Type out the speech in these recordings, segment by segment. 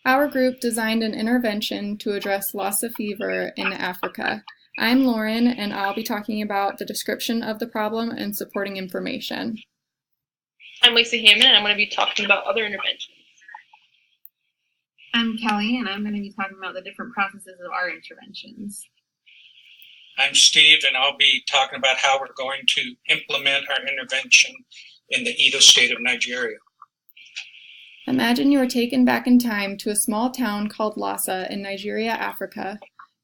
Our group designed an intervention to address Lassa fever in Africa. I'm Lauren, and I'll be talking about the description of the problem and supporting information. I'm Lisa Hammond, and I'm going to be talking about other interventions. I'm Kelly, and I'm going to be talking about the different processes of our interventions. I'm Steve, and I'll be talking about how we're going to implement our intervention in the Edo State of Nigeria. Imagine you are taken back in time to a small town called Lassa in Nigeria, Africa.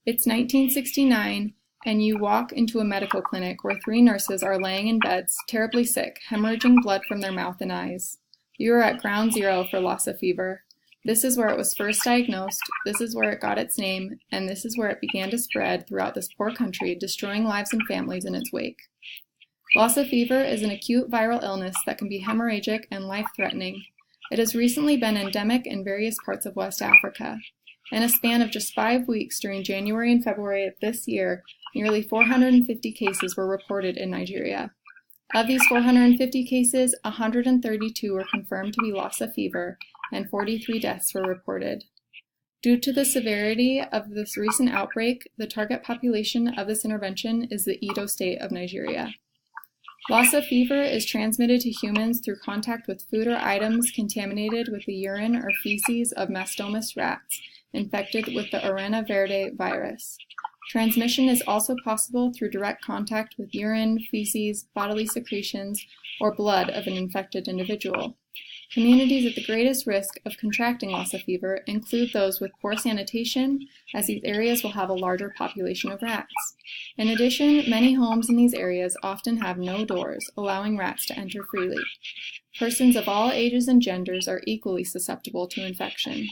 It's 1969, and you walk into a medical clinic where 3 nurses are laying in beds, terribly sick, hemorrhaging blood from their mouth and eyes. You are at ground zero for Lassa fever. This is where it was first diagnosed, this is where it got its name, and this is where it began to spread throughout this poor country, destroying lives and families in its wake. Lassa fever is an acute viral illness that can be hemorrhagic and life-threatening. It has recently been endemic in various parts of West Africa. In a span of just 5 weeks during January and February of this year, nearly 450 cases were reported in Nigeria. Of these 450 cases, 132 were confirmed to be Lassa fever, and 43 deaths were reported. Due to the severity of this recent outbreak, the target population of this intervention is the Edo State of Nigeria. Lassa fever is transmitted to humans through contact with food or items contaminated with the urine or feces of mastomys rats infected with the Arena Verde virus. Transmission is also possible through direct contact with urine, feces, bodily secretions, or blood of an infected individual. Communities at the greatest risk of contracting Lassa fever include those with poor sanitation, as these areas will have a larger population of rats. In addition, many homes in these areas often have no doors, allowing rats to enter freely. Persons of all ages and genders are equally susceptible to infection.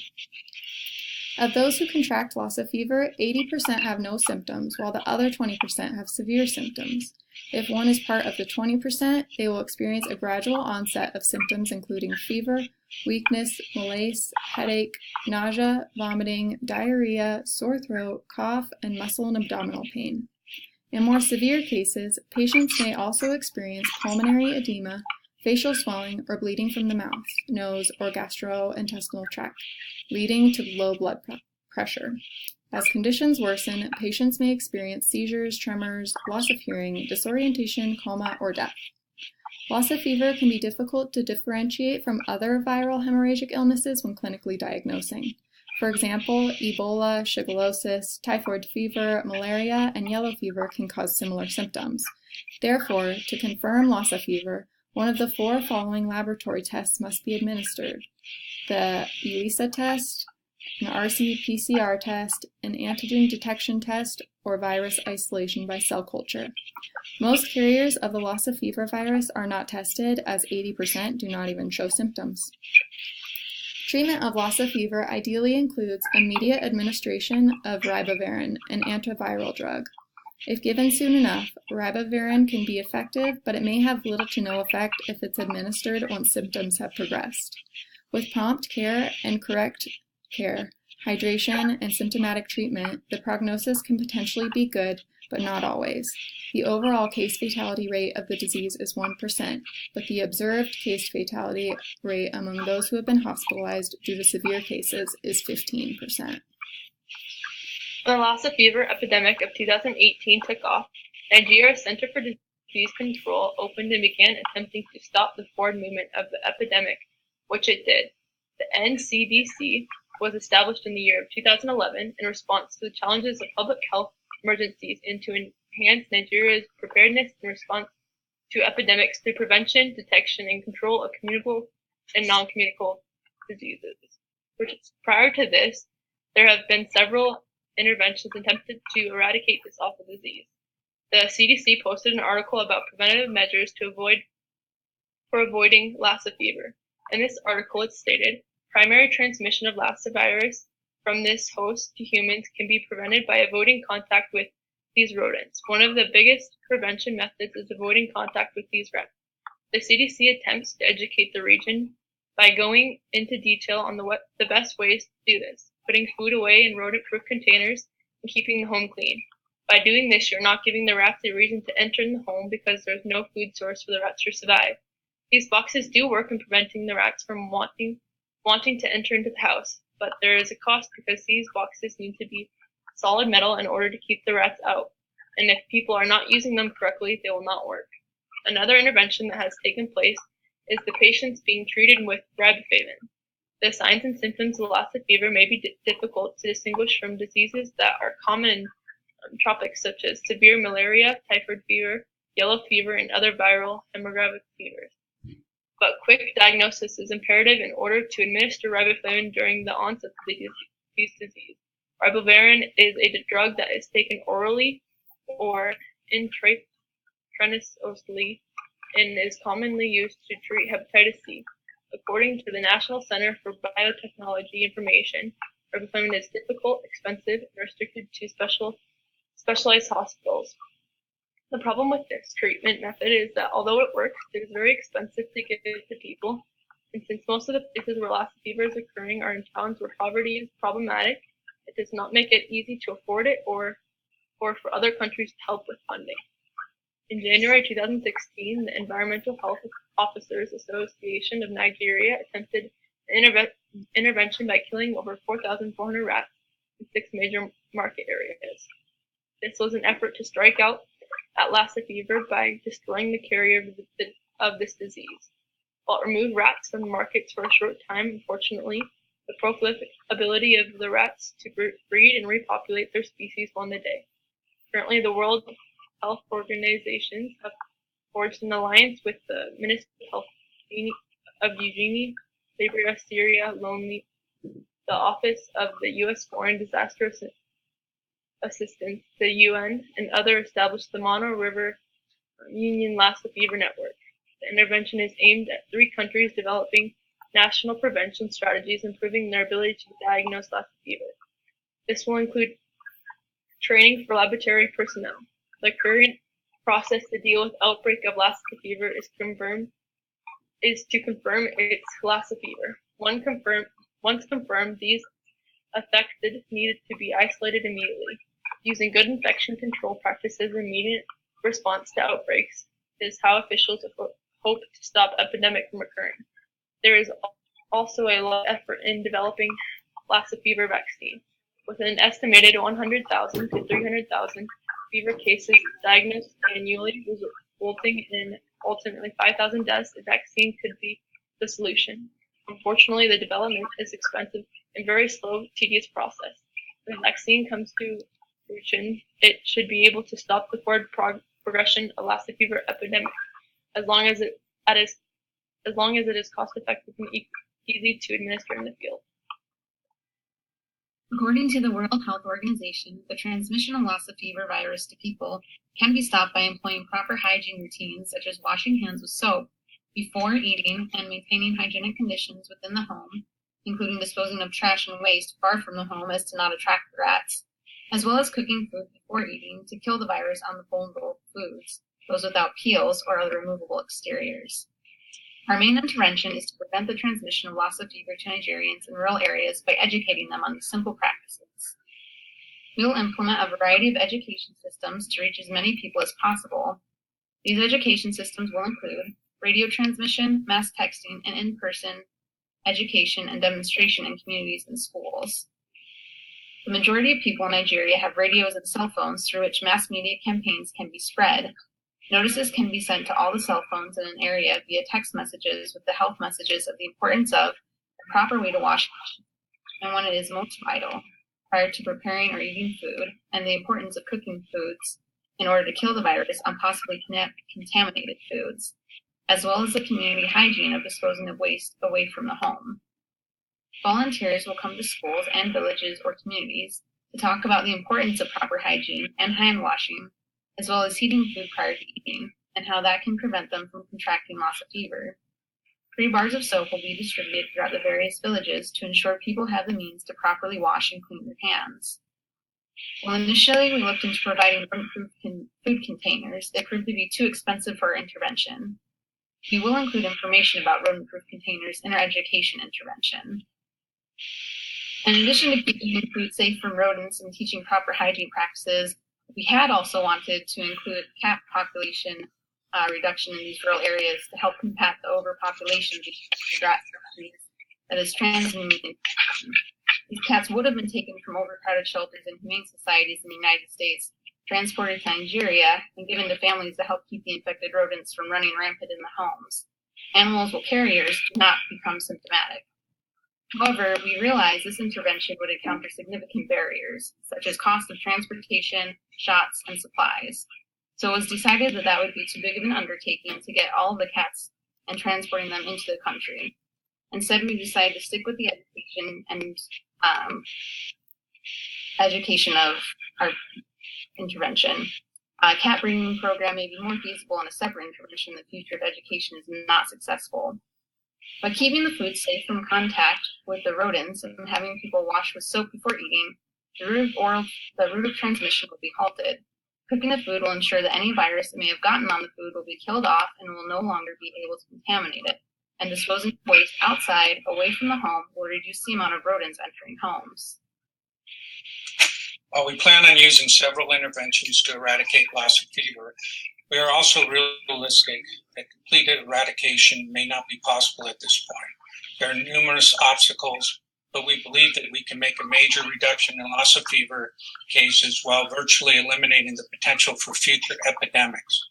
Of those who contract Lassa fever, 80% have no symptoms, while the other 20% have severe symptoms. If one is part of the 20%, they will experience a gradual onset of symptoms including fever, weakness, malaise, headache, nausea, vomiting, diarrhea, sore throat, cough, and muscle and abdominal pain. In more severe cases, patients may also experience pulmonary edema, facial swelling, or bleeding from the mouth, nose, or gastrointestinal tract, leading to low blood pressure. As conditions worsen, patients may experience seizures, tremors, loss of hearing, disorientation, coma, or death. Lassa fever can be difficult to differentiate from other viral hemorrhagic illnesses when clinically diagnosing. For example, Ebola, shigellosis, typhoid fever, malaria, and yellow fever can cause similar symptoms. Therefore, to confirm Lassa fever, one of the 4 following laboratory tests must be administered: the ELISA test, an RT-PCR test, an antigen detection test, or virus isolation by cell culture. Most carriers of the Lassa fever virus are not tested, as 80% do not even show symptoms. Treatment of Lassa fever ideally includes immediate administration of ribavirin, an antiviral drug. If given soon enough, ribavirin can be effective, but it may have little to no effect if it's administered once symptoms have progressed. With prompt care and correct care, hydration, and symptomatic treatment, the prognosis can potentially be good, but not always. The overall case fatality rate of the disease is 1%, but the observed case fatality rate among those who have been hospitalized due to severe cases is 15%. When the Lassa fever epidemic of 2018 took off, Nigeria's Center for Disease Control opened and began attempting to stop the forward movement of the epidemic, which it did. The NCDC was established in the year of 2011 in response to the challenges of public health emergencies and to enhance Nigeria's preparedness in response to epidemics through prevention, detection, and control of communicable and non-communicable diseases. Prior to this, there have been several interventions attempted to eradicate this awful disease. The CDC posted an article about preventative measures for avoiding Lassa fever. In this article, it stated, primary transmission of Lassa virus from this host to humans can be prevented by avoiding contact with these rodents. One of the biggest prevention methods is avoiding contact with these rats. The CDC attempts to educate the region by going into detail on the best ways to do this, putting food away in rodent-proof containers and keeping the home clean. By doing this, you're not giving the rats a reason to enter in the home because there's no food source for the rats to survive. These boxes do work in preventing the rats from wanting to enter into the house. but there is a cost because these boxes need to be solid metal in order to keep the rats out, and if people are not using them correctly, they will not work. Another intervention that has taken place is the patients being treated with ribavirin. The signs and symptoms of Lassa fever may be difficult to distinguish from diseases that are common in tropics, such as severe malaria, typhoid fever, yellow fever, and other viral hemorrhagic fevers. But quick diagnosis is imperative in order to administer ribavirin during the onset of this disease. Ribavirin is a drug that is taken orally or intravenously and is commonly used to treat hepatitis C. According to the National Center for Biotechnology Information, ribavirin is difficult, expensive, and restricted to specialized hospitals. The problem with this treatment method is that although it works, it is very expensive to give it to people, and since most of the places where Lassa fever is occurring are in towns where poverty is problematic, it does not make it easy to afford it or for other countries to help with funding. In January 2016, the Environmental Health Officers Association of Nigeria attempted an intervention by killing over 4,400 rats in 6 major market areas. This was an effort to strike out at Lassa fever by destroying the carrier of this disease. While it removed rats from the markets for a short time, unfortunately, the prolific ability of the rats to breed and repopulate their species won the day. Currently, the World Health Organizations have forged an alliance with the Ministry of Health of Eugenie, Liberia, Syria, Lomé, the Office of the U.S. Foreign Disaster Assistance, the UN, and others established the Mono River Union Lassa Fever Network. The intervention is aimed at 3 countries developing national prevention strategies, improving their ability to diagnose Lassa fever. This will include training for laboratory personnel. The current process to deal with outbreak of Lassa fever is to confirm it's Lassa fever. Once confirmed, these affected needed to be isolated immediately. Using good infection control practices and immediate response to outbreaks is how officials hope to stop epidemic from occurring. There is also a lot of effort in developing Lassa fever vaccine, with an estimated 100,000 to 300,000 fever cases diagnosed annually, resulting in ultimately 5,000 deaths. A vaccine could be the solution. Unfortunately, the development is expensive and very slow, tedious process. When a vaccine comes to fruition, it should be able to stop the forward progression of Lassa fever epidemic, as long as it is cost effective and easy to administer in the field. According to the World Health Organization, the transmission of Lassa fever virus to people can be stopped by employing proper hygiene routines, such as washing hands with soap before eating and maintaining hygienic conditions within the home, including disposing of trash and waste far from the home as to not attract the rats, as well as cooking food before eating to kill the virus on the vulnerable foods, those without peels or other removable exteriors. Our main intervention is to prevent the transmission of Lassa fever to Nigerians in rural areas by educating them on these simple practices. We will implement a variety of education systems to reach as many people as possible. These education systems will include radio transmission, mass texting, and in-person education and demonstration in communities and schools. The majority of people in Nigeria have radios and cell phones through which mass media campaigns can be spread. Notices can be sent to all the cell phones in an area via text messages with the health messages of the importance of the proper way to wash and when it is most vital, prior to preparing or eating food, and the importance of cooking foods in order to kill the virus on possibly contaminated foods, as well as the community hygiene of disposing of waste away from the home. Volunteers will come to schools and villages or communities to talk about the importance of proper hygiene and hand washing, as well as heating food prior to eating, and how that can prevent them from contracting Lassa fever. Free bars of soap will be distributed throughout the various villages to ensure people have the means to properly wash and clean their hands. While initially we looked into providing rodent-proof food containers, it proved to be too expensive for our intervention. We will include information about rodent-proof containers in our education intervention. In addition to keeping food safe from rodents and teaching proper hygiene practices, we had also wanted to include cat population reduction in these rural areas to help combat the overpopulation of these rat species that is transmitting infection. These cats would have been taken from overcrowded shelters and humane societies in the United States, transported to Nigeria, and given to families to help keep the infected rodents from running rampant in the homes. Animals with carriers do not become symptomatic. However, we realized this intervention would encounter significant barriers, such as cost of transportation, shots, and supplies. So it was decided that that would be too big of an undertaking to get all of the cats and transporting them into the country. Instead, we decided to stick with the education and education of our intervention. A cat breeding program may be more feasible in a separate intervention if the future of education is not successful. By keeping the food safe from contact with the rodents and having people wash with soap before eating, the route of transmission will be halted. Cooking the food will ensure that any virus that may have gotten on the food will be killed off and will no longer be able to contaminate it. And disposing of waste outside, away from the home, will reduce the amount of rodents entering homes. While we plan on using several interventions to eradicate Lassa fever, we are also realistic that complete eradication may not be possible at this point. There are numerous obstacles, but we believe that we can make a major reduction in Lassa fever cases while virtually eliminating the potential for future epidemics.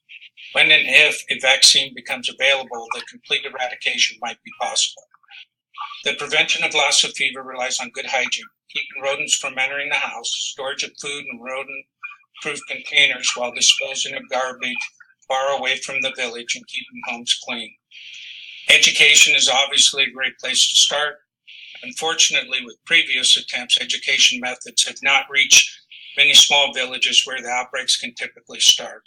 When and if a vaccine becomes available, the complete eradication might be possible. The prevention of Lassa fever relies on good hygiene, keeping rodents from entering the house, storage of food in rodent-proof containers while disposing of garbage far away from the village, and keeping homes clean. Education is obviously a great place to start. Unfortunately, with previous attempts, education methods have not reached many small villages where the outbreaks can typically start.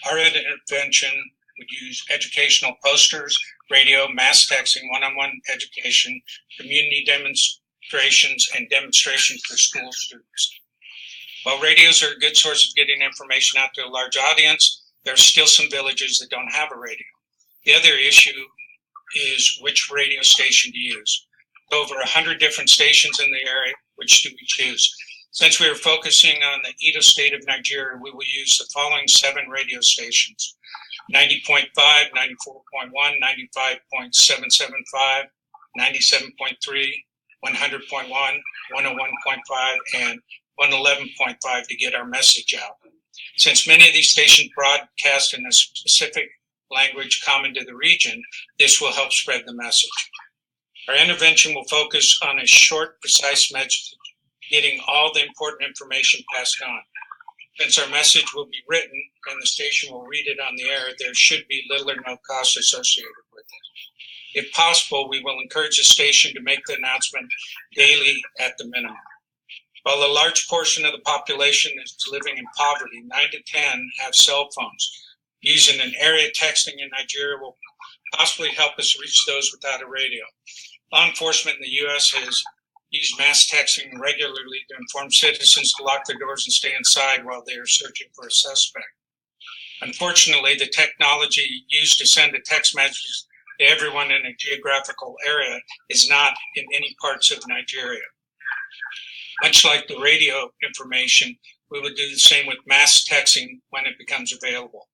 Our intervention would use educational posters, radio, mass texting, one-on-one education, community demonstrations, and demonstrations for school students. While radios are a good source of getting information out to a large audience, there are still some villages that don't have a radio. The other issue is which radio station to use. Over 100 different stations in the area, which do we choose? Since we are focusing on the Edo State of Nigeria, we will use the following 7 radio stations: 90.5, 94.1, 95.775, 97.3, 100.1, 101.5, and 111.5 to get our message out. Since many of these stations broadcast in a specific language common to the region, this will help spread the message. Our intervention will focus on a short, precise message, getting all the important information passed on. Since our message will be written and the station will read it on the air, there should be little or no cost associated with it. If possible, we will encourage the station to make the announcement daily at the minimum. While a large portion of the population is living in poverty, 9 to 10 have cell phones. Using an area texting in Nigeria will possibly help us reach those without a radio. Law enforcement in the U.S. has used mass texting regularly to inform citizens to lock their doors and stay inside while they are searching for a suspect. Unfortunately, the technology used to send a text message to everyone in a geographical area is not in any parts of Nigeria. Much like the radio information, we will do the same with mass texting when it becomes available.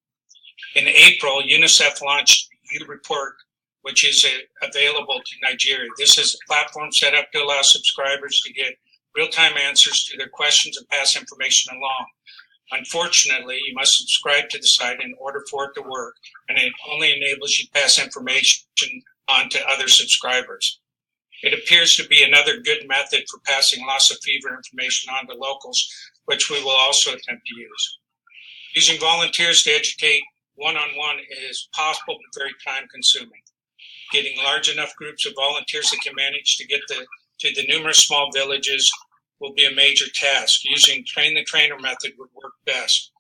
In April, UNICEF launched U-Report, which is available to Nigeria. This is a platform set up to allow subscribers to get real-time answers to their questions and pass information along. Unfortunately, you must subscribe to the site in order for it to work, and it only enables you to pass information on to other subscribers. It appears to be another good method for passing Lassa fever information on to locals, which we will also attempt to use. Using volunteers to educate one-on-one is possible but very time-consuming. Getting large enough groups of volunteers that can manage to get to the numerous small villages will be a major task. Using train-the-trainer method would work best.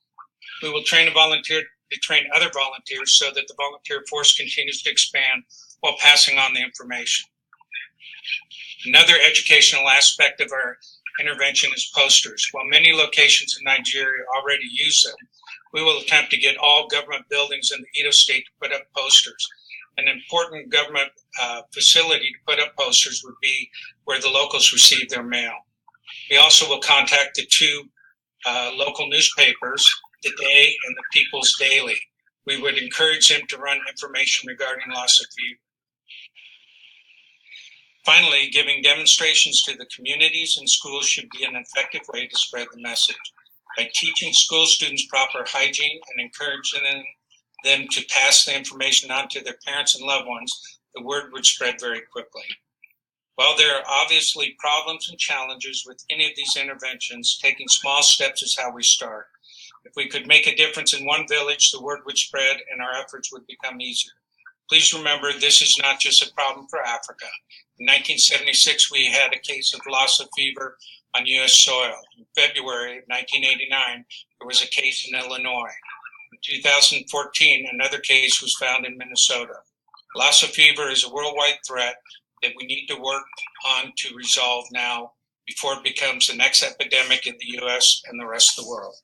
We will train a volunteer to train other volunteers so that the volunteer force continues to expand while passing on the information. Another educational aspect of our intervention is posters. While many locations in Nigeria already use them, we will attempt to get all government buildings in the Edo State to put up posters. An important government facility to put up posters would be where the locals receive their mail. We also will contact the 2 local newspapers, The Day and the People's Daily. We would encourage them to run information regarding Lassa fever. Finally, giving demonstrations to the communities and schools should be an effective way to spread the message. By teaching school students proper hygiene and encouraging them to pass the information on to their parents and loved ones, the word would spread very quickly. While there are obviously problems and challenges with any of these interventions, taking small steps is how we start. If we could make a difference in one village, the word would spread and our efforts would become easier. Please remember, this is not just a problem for Africa. In 1976, we had a case of Lassa Fever on U.S. soil. In February of 1989, there was a case in Illinois. In 2014, another case was found in Minnesota. Lassa Fever is a worldwide threat that we need to work on to resolve now before it becomes the next epidemic in the U.S. and the rest of the world.